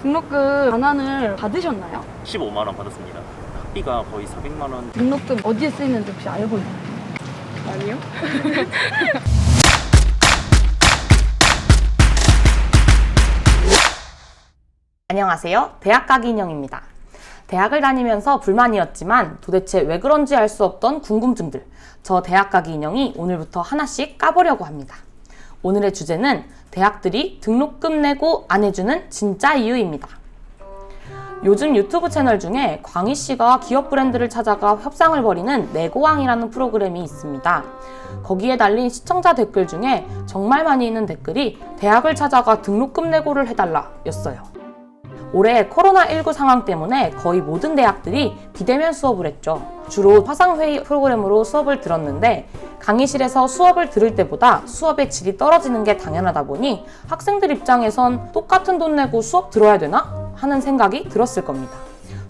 등록금 반환을 받으셨나요? 15만 원 받았습니다. 학비가 거의 400만 원. 등록금 어디에 쓰이는지 혹시 알고 있나요? 아니요? 안녕하세요. 대학 가기 인형입니다. 대학을 다니면서 불만이었지만 도대체 왜 그런지 알 수 없던 궁금증들, 저 대학 가기 인형이 오늘부터 하나씩 까보려고 합니다. 오늘의 주제는 대학들이 등록금 내고 안 해주는 진짜 이유입니다. 요즘 유튜브 채널 중에 광희 씨가 기업 브랜드를 찾아가 협상을 벌이는 내고왕이라는 프로그램이 있습니다. 거기에 달린 시청자 댓글 중에 정말 많이 있는 댓글이 대학을 찾아가 등록금 내고를 해달라 였어요. 올해 코로나19 상황 때문에 거의 모든 대학들이 비대면 수업을 했죠. 주로 화상회의 프로그램으로 수업을 들었는데 강의실에서 수업을 들을 때보다 수업의 질이 떨어지는 게 당연하다 보니 학생들 입장에선 똑같은 돈 내고 수업 들어야 되나? 하는 생각이 들었을 겁니다.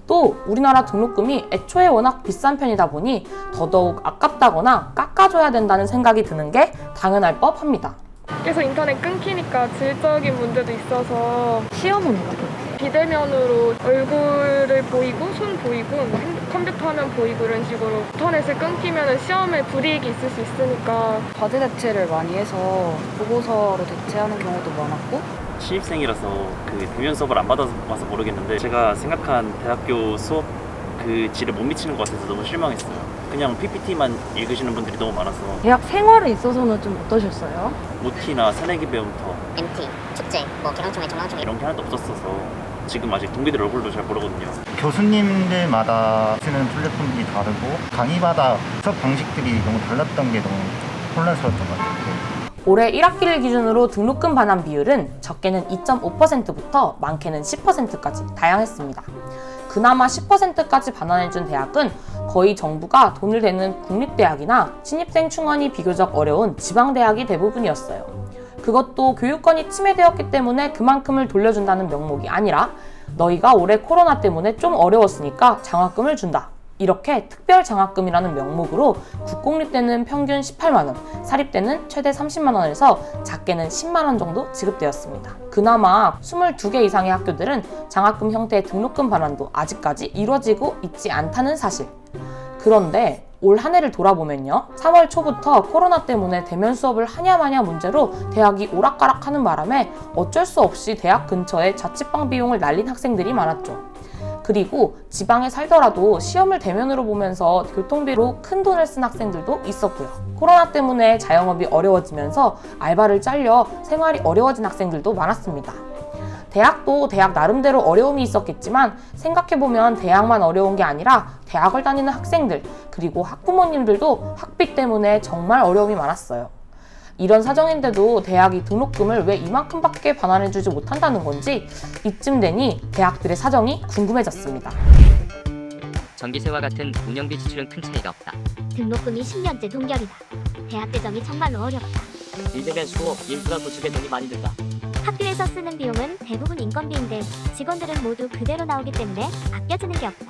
또 우리나라 등록금이 애초에 워낙 비싼 편이다 보니 더더욱 아깝다거나 깎아줘야 된다는 생각이 드는 게 당연할 법합니다. 계속 인터넷 끊기니까 질적인 문제도 있어서 시험은 어떻게? 비대면으로 얼굴을 보이고 손 보이고 컴퓨터 화면 보이고 이런 식으로 인터넷을 끊기면 시험에 불이익이 있을 수 있으니까 과제 대체를 많이 해서 보고서로 대체하는 경우도 많았고 신입생이라서 그 대면 수업을 안 받아봐서 모르겠는데 제가 생각한 대학교 수업 그 질에 못 미치는 것 같아서 너무 실망했어요. 그냥 PPT만 읽으시는 분들이 너무 많아서 대학 생활에 있어서는 좀 어떠셨어요? OT나 새내기 배움터 MT, 축제, 뭐 개강총회, 정강총회 이런 게 하나도 없었어서 지금 아직 동기들 얼굴도 잘 모르거든요. 교수님들마다 쓰는 플랫폼이 다르고 강의마다 수업 방식들이 너무 달랐던 게 너무 혼란스러웠던 것 같아요. 올해 1학기를 기준으로 등록금 반환 비율은 적게는 2.5%부터 많게는 10%까지 다양했습니다. 그나마 10%까지 반환해준 대학은 거의 정부가 돈을 대는 국립대학이나 신입생 충원이 비교적 어려운 지방대학이 대부분이었어요. 그것도 교육권이 침해되었기 때문에 그만큼을 돌려준다는 명목이 아니라 너희가 올해 코로나 때문에 좀 어려웠으니까 장학금을 준다. 이렇게 특별 장학금이라는 명목으로 국공립대는 평균 18만원, 사립대는 최대 30만원에서 작게는 10만원 정도 지급되었습니다. 그나마 22개 이상의 학교들은 장학금 형태의 등록금 반환도 아직까지 이루어지고 있지 않다는 사실. 그런데 올 한 해를 돌아보면요. 3월 초부터 코로나 때문에 대면 수업을 하냐마냐 문제로 대학이 오락가락하는 바람에 어쩔 수 없이 대학 근처에 자취방 비용을 날린 학생들이 많았죠. 그리고 지방에 살더라도 시험을 대면으로 보면서 교통비로 큰 돈을 쓴 학생들도 있었고요. 코로나 때문에 자영업이 어려워지면서 알바를 잘려 생활이 어려워진 학생들도 많았습니다. 대학도 대학 나름대로 어려움이 있었겠지만 생각해보면 대학만 어려운 게 아니라 대학을 다니는 학생들 그리고 학부모님들도 학비 때문에 정말 어려움이 많았어요. 이런 사정인데도 대학이 등록금을 왜 이만큼밖에 반환해주지 못한다는 건지 이쯤 되니 대학들의 사정이 궁금해졌습니다. 전기세와 같은 운영비 지출은 큰 차이가 없다. 등록금이 10년째 동결이다. 대학 대정이 정말로 어렵다. 이제는 수업, 인프라 구축에 돈이 많이 든다. 학교에서 쓰는 비용은 대부분 인건비인데 직원들은 모두 그대로 나오기 때문에 아껴지는 게 없다.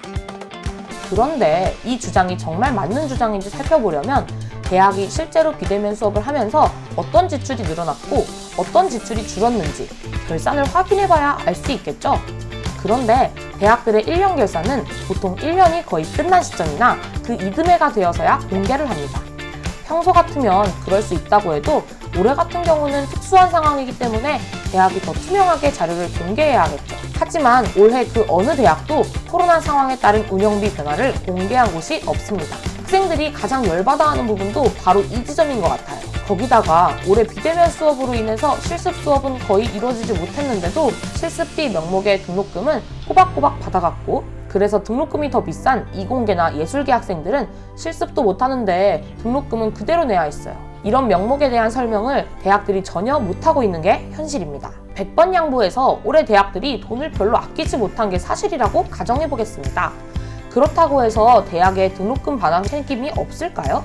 그런데 이 주장이 정말 맞는 주장인지 살펴보려면 대학이 실제로 비대면 수업을 하면서 어떤 지출이 늘어났고 어떤 지출이 줄었는지 결산을 확인해봐야 알 수 있겠죠? 그런데 대학들의 1년 결산은 보통 1년이 거의 끝난 시점이나 그 이듬해가 되어서야 공개를 합니다. 평소 같으면 그럴 수 있다고 해도 올해 같은 경우는 특수한 상황이기 때문에 대학이 더 투명하게 자료를 공개해야 하겠죠. 하지만 올해 그 어느 대학도 코로나 상황에 따른 운영비 변화를 공개한 곳이 없습니다. 학생들이 가장 열받아하는 부분도 바로 이 지점인 것 같아요. 거기다가 올해 비대면 수업으로 인해서 실습 수업은 거의 이루어지지 못했는데도 실습비 명목의 등록금은 꼬박꼬박 받아갔고 그래서 등록금이 더 비싼 이공계나 예술계 학생들은 실습도 못하는데 등록금은 그대로 내야 했어요. 이런 명목에 대한 설명을 대학들이 전혀 못하고 있는 게 현실입니다. 100번 양보해서 올해 대학들이 돈을 별로 아끼지 못한 게 사실이라고 가정해보겠습니다. 그렇다고 해서 대학에 등록금 반환 책임이 없을까요?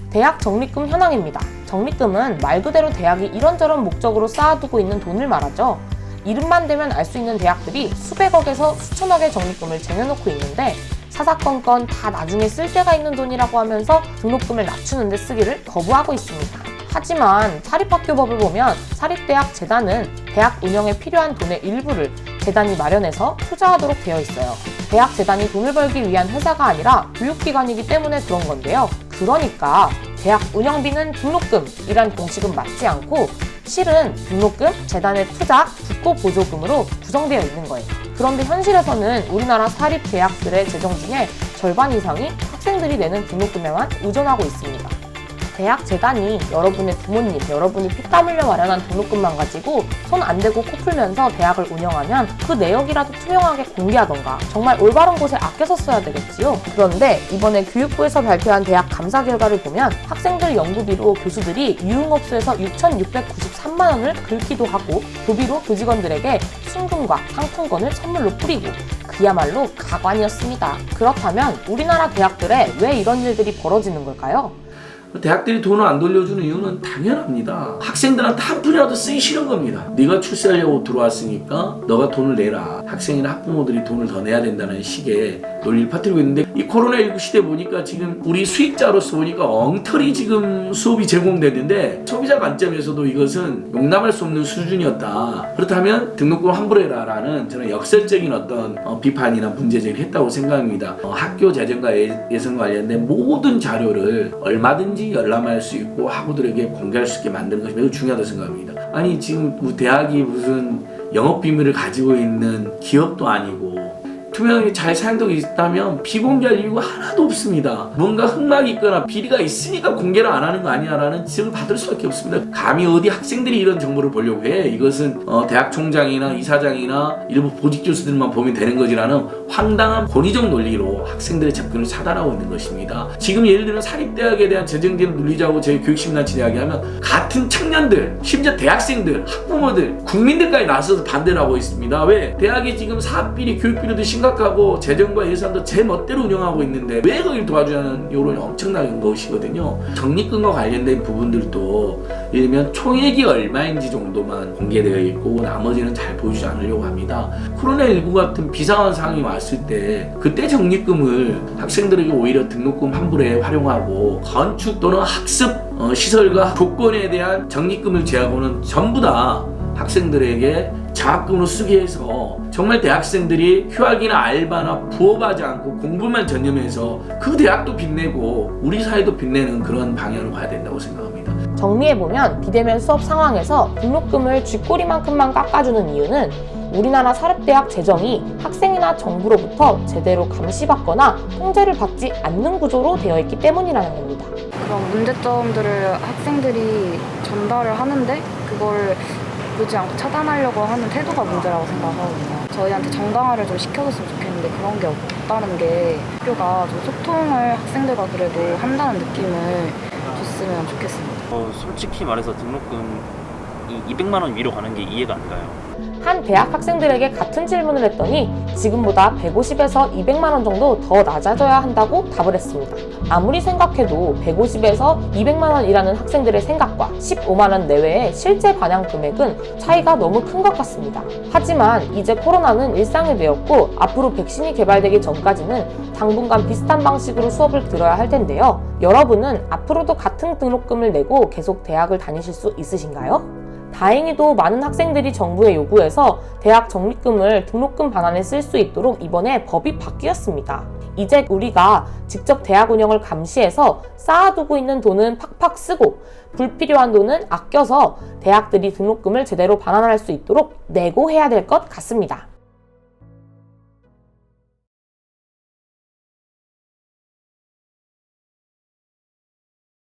대학 적립금 현황입니다. 적립금은 말 그대로 대학이 이런저런 목적으로 쌓아두고 있는 돈을 말하죠. 이름만 대면 알 수 있는 대학들이 수백억에서 수천억의 적립금을 쟁여놓고 있는데 사사건건 다 나중에 쓸 데가 있는 돈이라고 하면서 등록금을 낮추는 데 쓰기를 거부하고 있습니다. 하지만 사립학교법을 보면 사립대학 재단은 대학 운영에 필요한 돈의 일부를 재단이 마련해서 투자하도록 되어 있어요. 대학 재단이 돈을 벌기 위한 회사가 아니라 교육기관이기 때문에 그런 건데요. 그러니까 대학 운영비는 등록금이란 공식은 맞지 않고 실은 등록금, 재단의 투자, 국고 보조금으로 구성되어 있는 거예요. 그런데 현실에서는 우리나라 사립 대학들의 재정 중에 절반 이상이 학생들이 내는 등록금에만 의존하고 있습니다. 대학 재단이 여러분의 부모님, 여러분이 피땀 흘려 마련한 등록금만 가지고 손 안 대고 코 풀면서 대학을 운영하면 그 내역이라도 투명하게 공개하던가 정말 올바른 곳에 아껴서 써야 되겠지요. 그런데 이번에 교육부에서 발표한 대학 감사 결과를 보면 학생들 연구비로 교수들이 유흥업소에서 6,693만 원을 긁기도 하고 도비로 교직원들에게 순금과 상품권을 선물로 뿌리고 그야말로 가관이었습니다. 그렇다면 우리나라 대학들에 왜 이런 일들이 벌어지는 걸까요? 대학들이 돈을 안 돌려주는 이유는 당연합니다. 학생들한테 한 푼이라도 쓰기 싫은 겁니다. 네가 출세하려고 들어왔으니까 너가 돈을 내라. 학생이나 학부모들이 돈을 더 내야 된다는 식의 논리를 퍼뜨리고 있는데 이 코로나19 시대 보니까 지금 우리 수익자로서 보니까 엉터리 지금 수업이 제공되는데 소비자 관점에서도 이것은 용납할 수 없는 수준이었다. 그렇다면 등록금 환불해라 라는 저는 역설적인 어떤 비판이나 문제제기를 했다고 생각합니다. 학교 재정과 예산 관련된 모든 자료를 얼마든지 열람할 수 있고 학우들에게 공개할 수 있게 만드는 것이 매우 중요하다고 생각합니다. 아니 지금 대학이 무슨 영업비밀을 가지고 있는 기업도 아니고 투명하게 잘 사용되고 있다면 비공개할 이유가 하나도 없습니다. 뭔가 흑막이 있거나 비리가 있으니까 공개를 안 하는 거 아니냐라는 지적을 받을 수밖에 없습니다. 감히 어디 학생들이 이런 정보를 보려고 해. 이것은 대학 총장이나 이사장이나 일부 보직 교수들만 보면 되는 거지라는 황당한 권위적 논리로 학생들의 접근을 차단하고 있는 것입니다. 지금 예를 들면 사립대학에 대한 재정제를 늘리자고 저희 교육심단체 이야기하면 같은 청년들, 심지어 대학생들, 학부모들, 국민들까지 나서서 반대를 하고 있습니다. 왜? 대학이 지금 사업비리, 교육비리도 심각하고 재정과 예산도 제 멋대로 운영하고 있는데 왜 거길 도와주냐는 여론이 엄청난 것이거든요. 적립금과 관련된 부분들도 예를 들면 총액이 얼마인지 정도만 공개되어 있고 나머지는 잘 보여주지 않으려고 합니다. 코로나19 같은 비상한 상황이 왔을 때 그때 적립금을 학생들에게 오히려 등록금 환불에 활용하고 건축 또는 학습 시설과 조건에 대한 적립금을 제하고는 전부 다 학생들에게 장학금으로 쓰게 해서 정말 대학생들이 휴학이나 알바나 부업하지 않고 공부만 전념해서 그 대학도 빛내고 우리 사회도 빛내는 그런 방향으로 가야 된다고 생각합니다. 정리해보면 비대면 수업 상황에서 등록금을 쥐꼬리만큼만 깎아주는 이유는 우리나라 사립대학 재정이 학생이나 정부로부터 제대로 감시받거나 통제를 받지 않는 구조로 되어 있기 때문이라는 겁니다. 그런 문제점들을 학생들이 전달을 하는데 그걸 보지 않고 차단하려고 하는 태도가 문제라고 생각하거든요. 저희한테 정당화를 좀 시켜줬으면 좋겠는데 그런 게 없다는 게 학교가 좀 소통을 학생들과 그래도 한다는 느낌을 줬으면 좋겠습니다. 솔직히 말해서 등록금 200만 원 위로 가는 게 이해가 안 가요. 한 대학 학생들에게 같은 질문을 했더니 지금보다 150에서 200만 원 정도 더 낮아져야 한다고 답을 했습니다. 아무리 생각해도 150에서 200만 원이라는 학생들의 생각과 15만 원 내외의 실제 반영 금액은 차이가 너무 큰 것 같습니다. 하지만 이제 코로나는 일상이 되었고 앞으로 백신이 개발되기 전까지는 당분간 비슷한 방식으로 수업을 들어야 할 텐데요. 여러분은 앞으로도 같은 등록금을 내고 계속 대학을 다니실 수 있으신가요? 다행히도 많은 학생들이 정부의 요구에서 대학 적립금을 등록금 반환에 쓸 수 있도록 이번에 법이 바뀌었습니다. 이제 우리가 직접 대학 운영을 감시해서 쌓아두고 있는 돈은 팍팍 쓰고 불필요한 돈은 아껴서 대학들이 등록금을 제대로 반환할 수 있도록 내고 해야 될 것 같습니다.